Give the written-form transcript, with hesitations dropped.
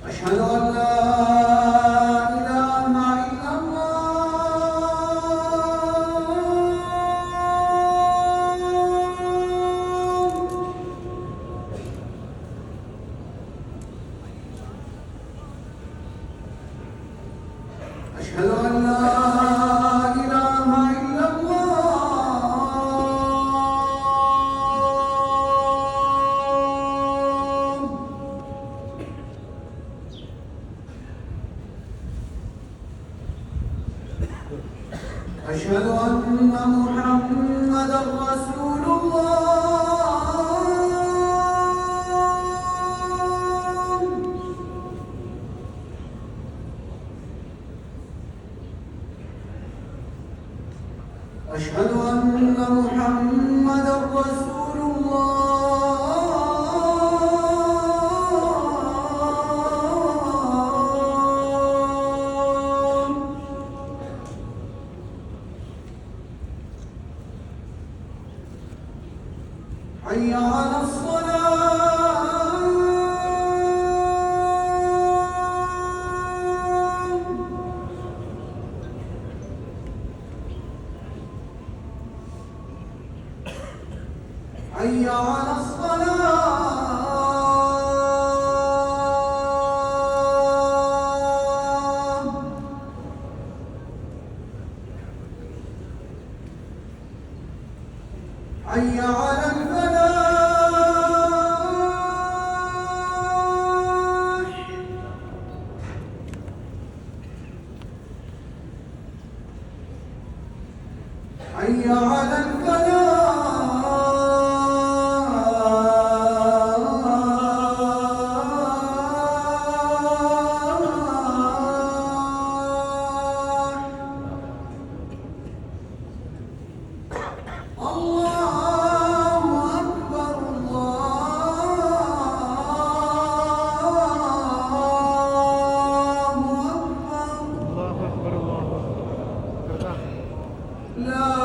أشهد أن لا إله إلا الله. أشهد أن لا إله إلا الله. أشهد أن محمدًا رسول الله. أشهد أن محمدًا رسول الله. حي على الصلاة. حي على الصلاة. حي على الفلاح. حي على الفلاح. الله أكبر. الله أكبر. الله أكبر الله أكبر. لا